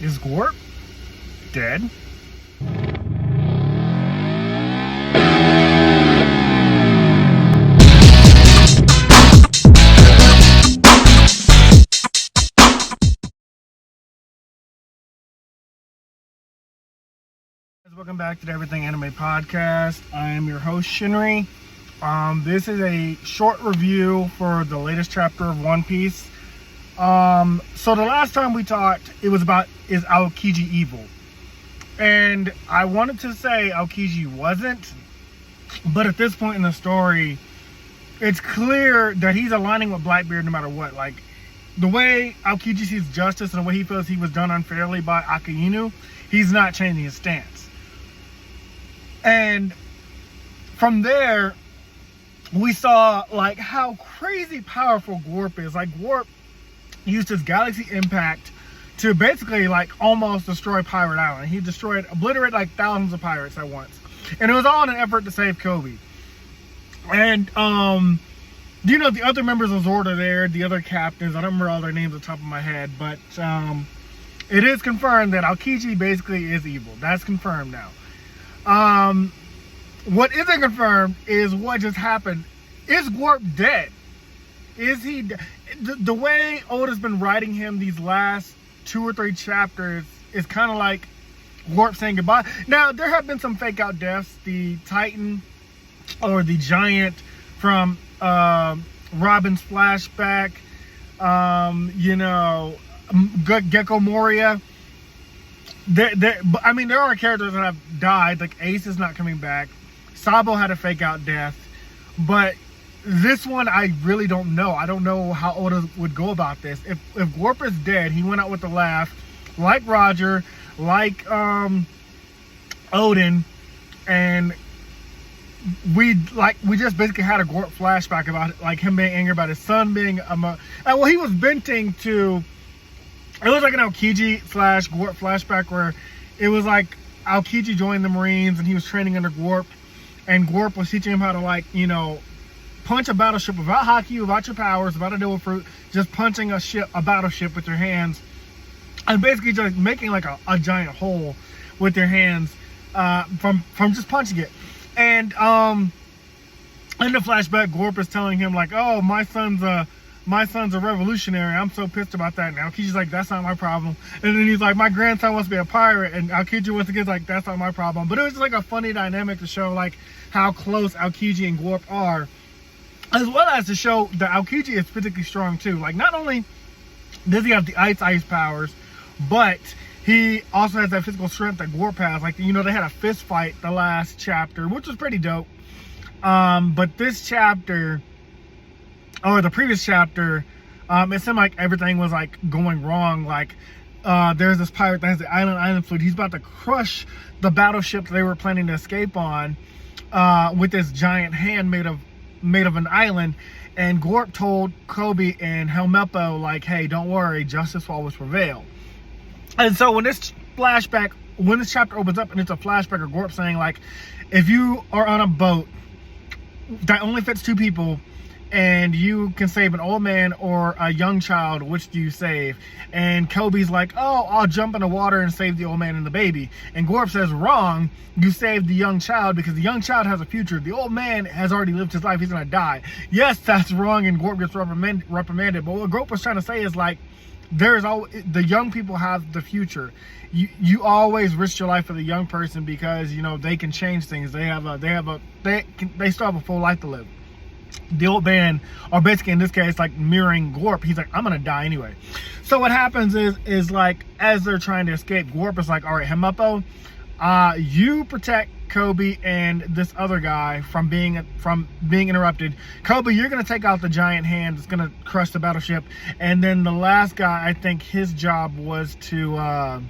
Is Garp dead? Welcome back to the Everything Anime Podcast. I am your host, Shinry. This is a short review for the latest chapter of One Piece. So the last time we talked, it was about, is Aokiji evil? And I wanted to say Aokiji wasn't, but at this point in the story, it's clear that he's aligning with Blackbeard no matter what. Like, the way Aokiji sees justice and the way he feels he was done unfairly by Akainu, he's not changing his stance. And from there, we saw like how crazy powerful Garp is. Like, Garp used his galaxy impact to basically like almost destroy Pirate Island. He obliterated like thousands of pirates at once. And it was all in an effort to save Koby. And you know, the other members of Zord are there, the other captains. I don't remember all their names off the top of my head, but it is confirmed that Aokiji basically is evil. That's confirmed now. What isn't confirmed is what just happened. Is Garp dead? Is he the way Oda's been writing him these last 2 or 3 chapters is kind of like Garp saying goodbye. Now, there have been some fake out deaths. The Titan or the giant from Robin's flashback, you know, Gecko Moria. I mean, there are characters that have died. Like Ace is not coming back. Sabo had a fake out death, but this one I really don't know. I don't know how Oda would go about this. If Garp is dead, he went out with a laugh, like Roger, like Odin, and we just basically had a Garp flashback about it, like him being angry about his son being well, he was venting to. It was like an Aokiji / Garp flashback where it was like Aokiji joined the Marines and he was training under Garp, and Garp was teaching him how to, like, you know, punch a battleship without haki, without your powers, without a devil fruit, just punching a battleship with your hands, and basically just making like a giant hole with your hands from just punching it. And in the flashback, Garp is telling him like, "Oh, my son's a revolutionary. I'm so pissed about that." And Aokiji's like, "That's not my problem." And then he's like, "My grandson wants to be a pirate." And Aokiji once again is like, "That's not my problem." But it was just like a funny dynamic to show like how close Aokiji and Garp are, as well as to show that Aokiji is physically strong too. Like, not only does he have the ice powers, but he also has that physical strength that Garp has. Like, you know, they had a fist fight the last chapter, which was pretty dope. But this chapter, or the previous chapter, it seemed like everything was like going wrong. Like, there's this pirate that has the island fleet. He's about to crush the battleship they were planning to escape on with this giant hand made of an island. And Garp told Koby and Helmeppo like, "Hey, don't worry, justice will always prevail." And so when this chapter opens up and it's a flashback of Garp saying like, if you are on a boat that only fits 2 people, and you can save an old man or a young child, which do you save? And Koby's like, "Oh, I'll jump in the water and save the old man and the baby." And Garp says, "Wrong, you saved the young child because the young child has a future. The old man has already lived his life, he's gonna die." Yes, that's wrong, and Garp gets reprimanded. But what Garp was trying to say is like, the young people have the future. You always risk your life for the young person because, you know, they can change things. They still have a full life to live. The old man, or basically in this case, like mirroring Garp, he's like, "I'm gonna die anyway." So what happens is like, as they're trying to escape, Garp is like, "All right, Helmeppo, you protect Koby and this other guy from being interrupted. Koby, you're gonna take out the giant hand that's gonna crush the battleship, and then the last guy, I think his job was to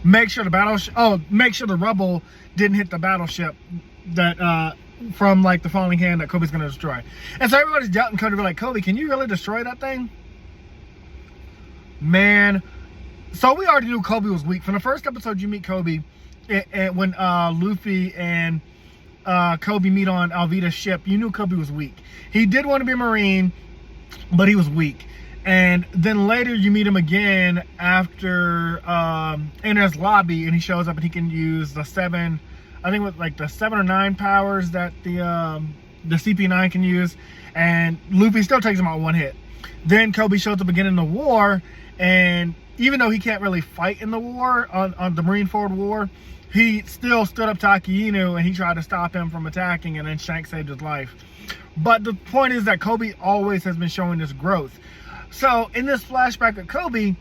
make sure the rubble didn't hit the battleship that from like the falling hand that Koby's gonna destroy." And so everybody's doubting Koby, like, "Koby, can you really destroy that thing?" Man, so we already knew Koby was weak. From the first episode you meet Koby, and when Luffy and Koby meet on Alvida's ship, you knew Koby was weak. He did want to be a Marine, but he was weak. And then later you meet him again after in his lobby, and he shows up and he can use the 7, I think with like the 7 or 9 powers that the CP9 can use, and Luffy still takes him out one hit. Then Koby shows up again in the war, and even though he can't really fight in the war, on the Marineford War, he still stood up to Akainu and he tried to stop him from attacking, and then Shanks saved his life. But the point is that Koby always has been showing this growth. So in this flashback of Koby,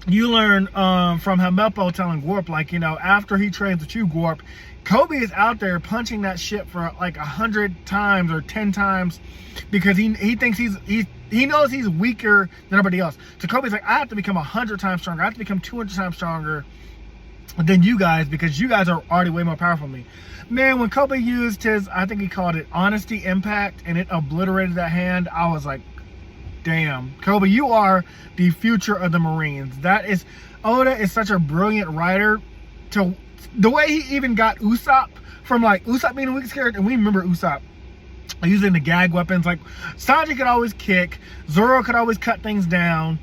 you learn from Helmeppo telling Garp, like, you know, after he trains with you, Garp, Koby is out there punching that shit for like 100 times or 10 times because he thinks he knows he's weaker than everybody else. So Koby's like, I have to become 100 times stronger. I have to become 200 times stronger than you guys because you guys are already way more powerful than me. Man, when Koby used his, I think he called it Honesty Impact, and it obliterated that hand, I was like, damn, Koby, you are the future of the Marines. That is, Oda is such a brilliant writer. To the way he even got Usopp from like Usopp being the weakest character, and we remember Usopp using the gag weapons. Like Sanji could always kick, Zoro could always cut things down,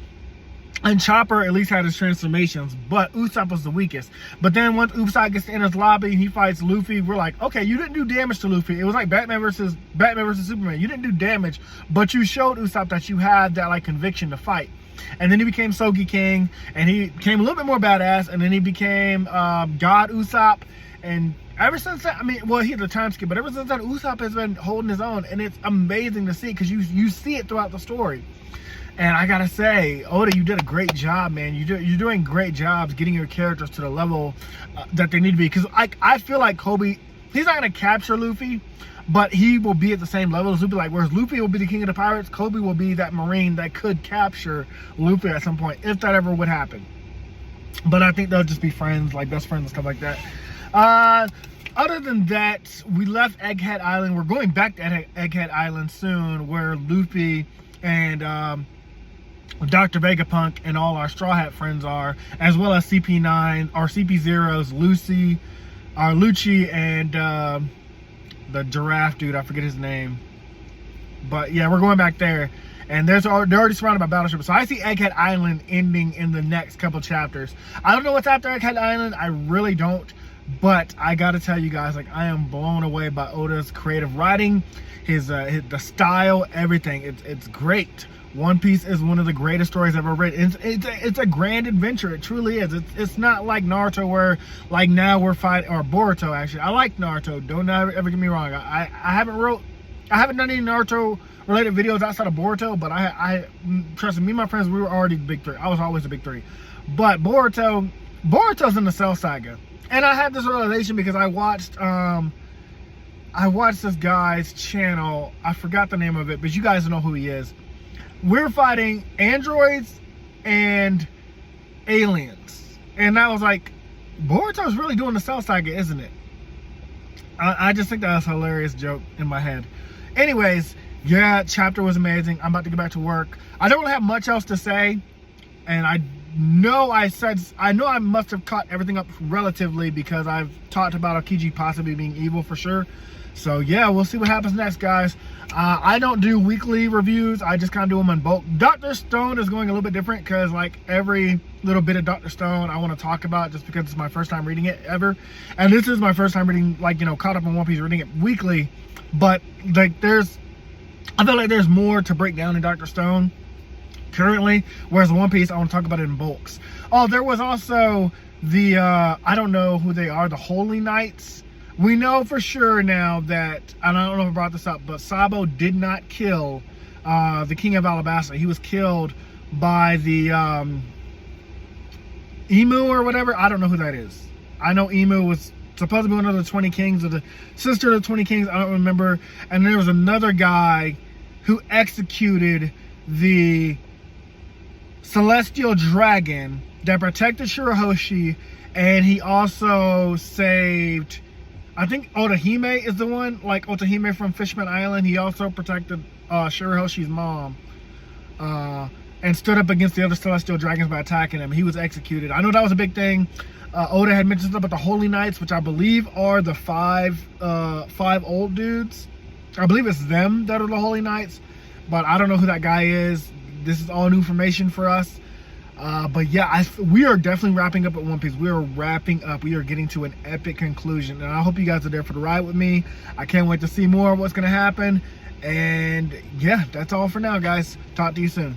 and Chopper at least had his transformations, but Usopp was the weakest. But then once Usopp gets in his lobby and he fights Luffy, we're like, okay, you didn't do damage to Luffy. It was like Batman versus Superman. You didn't do damage, but you showed Usopp that you had that like conviction to fight. And then he became Sogi King, and he became a little bit more badass, and then he became God Usopp. And ever since that, I mean, well, he had the time skip, but ever since then, Usopp has been holding his own, and it's amazing to see because you see it throughout the story. And I gotta say, Oda, you did a great job, man. You're doing great jobs getting your characters to the level that they need to be. Because I feel like Koby, he's not gonna capture Luffy, but he will be at the same level as Luffy. Like, whereas Luffy will be the king of the pirates, Koby will be that Marine that could capture Luffy at some point, if that ever would happen. But I think they'll just be friends, like best friends and stuff like that. Other than that, we left Egghead Island. We're going back to Egghead Island soon, where Luffy and Dr. Vegapunk and all our Straw Hat friends are, as well as CP9, or CP0's Lucci, and the giraffe dude, I forget his name. But yeah, we're going back there. And they're already surrounded by battleships. So I see Egghead Island ending in the next couple chapters. I don't know what's after Egghead Island. I really don't. But I gotta tell you guys, like, I am blown away by Oda's creative writing, the style, everything. It's great. One Piece is one of the greatest stories I've ever read. It's a grand adventure. It truly is. It's not like Naruto, where like now we're fighting, or Boruto actually. I like Naruto. Don't ever get me wrong. I haven't done any Naruto related videos outside of Boruto, but I trust me and my friends, we were already the big three. I was always the big three. But Boruto's in the Cell Saga. And I had this realization because I watched this guy's channel. I forgot the name of it, but you guys know who he is. We're fighting androids and aliens. And I was like, Boruto's really doing the Cell Saga, isn't it? I just think that was a hilarious joke in my head. Anyways, yeah, chapter was amazing. I'm about to get back to work. I don't really have much else to say. And I know I must have caught everything up relatively, because I've talked about Aokiji possibly being evil for sure. So yeah, we'll see what happens next, guys. I don't do weekly reviews. I just kind of do them in bulk. Dr. Stone is going a little bit different, because like every little bit of Dr. Stone I want to talk about, just because it's my first time reading it ever. And this is my first time reading, like, you know, caught up on One Piece, reading it weekly. But like I feel like there's more to break down in Dr. Stone currently, whereas One Piece, I want to talk about it in bulks. Oh, there was also the I don't know who they are, the Holy Knights. We know for sure now that, and I don't know if I brought this up, but Sabo did not kill the King of Alabasta. He was killed by the Emu or whatever. I don't know who that is. I know Emu was supposed to be one of the 20 kings, or the sister of the 20 kings. I don't remember. And there was another guy who executed the celestial dragon that protected Shirahoshi, and he also saved, I think Otahime is the one, like Otahime from Fishman Island. He also protected Shirahoshi's mom, and stood up against the other celestial dragons by attacking him. He was executed. I know that was a big thing. Oda had mentioned stuff about the Holy Knights, which I believe are the five old dudes. I believe it's them that are the Holy Knights, but I don't know who that guy is. this is all new information for us. But yeah, we are definitely wrapping up at One Piece. We are wrapping up. We are getting to an epic conclusion. And I hope you guys are there for the ride with me. I can't wait to see more of what's going to happen. And yeah, that's all for now, guys. Talk to you soon.